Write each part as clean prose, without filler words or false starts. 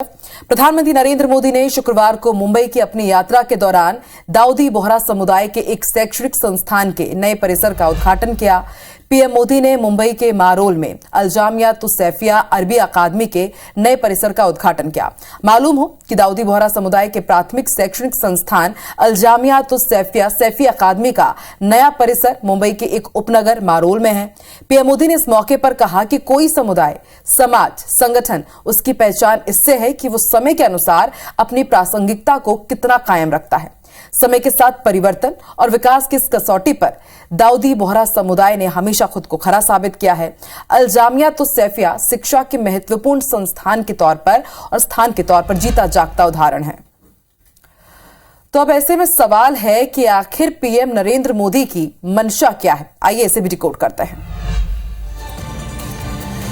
प्रधानमंत्री नरेंद्र मोदी ने शुक्रवार को मुंबई की अपनी यात्रा के दौरान दाऊदी बोहरा समुदाय के एक शैक्षणिक संस्थान के नए परिसर का उद्घाटन किया। पीएम मोदी ने मुंबई के मारोल में अल-जामिया तुस्सैफिया अरबी अकादमी के नए परिसर का उद्घाटन किया। मालूम हो कि दाऊदी बोहरा समुदाय के प्राथमिक शैक्षणिक संस्थान अल-जामिया तुस्सैफिया सैफी अकादमी का नया परिसर मुंबई के एक उपनगर मारोल में है। पीएम मोदी ने इस मौके पर कहा कि कोई समुदाय, समाज, संगठन उसकी पहचान इससे है कि वो समय के अनुसार अपनी प्रासंगिकता को कितना कायम रखता है। समय के साथ परिवर्तन और विकास की इस कसौटी पर दाऊदी बोहरा समुदाय ने हमेशा खुद को खरा साबित किया है। अल-जामिया तुस्सैफिया शिक्षा के महत्वपूर्ण संस्थान के तौर पर और स्थान के तौर पर जीता जागता उदाहरण है। तो अब ऐसे में सवाल है कि आखिर पीएम नरेंद्र मोदी की मंशा क्या है। आइए इसे भी डिकोड करते हैं।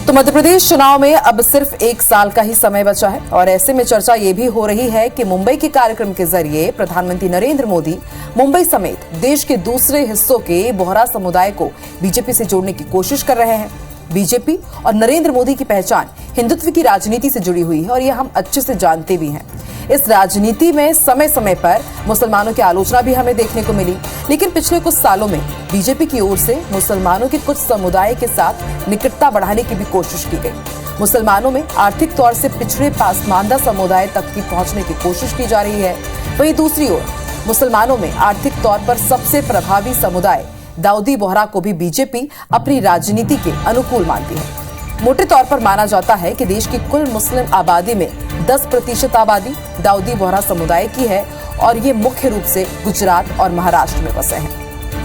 तो मध्य प्रदेश चुनाव में अब सिर्फ 1 साल का ही समय बचा है और ऐसे में चर्चा ये भी हो रही है कि मुंबई के कार्यक्रम के जरिए प्रधानमंत्री नरेंद्र मोदी मुंबई समेत देश के दूसरे हिस्सों के बोहरा समुदाय को बीजेपी से जोड़ने की कोशिश कर रहे हैं। बीजेपी और नरेंद्र मोदी की पहचान हिंदुत्व की राजनीति से जुड़ी हुई है और यह हम अच्छे से जानते भी हैं। इस राजनीति में समय समय पर मुसलमानों की आलोचना भी हमें देखने को मिली, लेकिन पिछले कुछ सालों में बीजेपी की ओर से मुसलमानों के कुछ समुदाय के साथ निकटता बढ़ाने की भी कोशिश की गई। मुसलमानों में आर्थिक तौर से पिछड़े पासमानदा समुदाय तक की पहुंचने की कोशिश की जा रही है। वहीं दूसरी ओर मुसलमानों में आर्थिक तौर पर सबसे प्रभावी समुदाय दाऊदी बोहरा को भी बीजेपी अपनी राजनीति के अनुकूल मानती है। मोटे तौर पर माना जाता है कि देश की कुल मुस्लिम आबादी में 10% आबादी दाऊदी बोहरा समुदाय की है और ये मुख्य रूप से गुजरात और महाराष्ट्र में बसे हैं।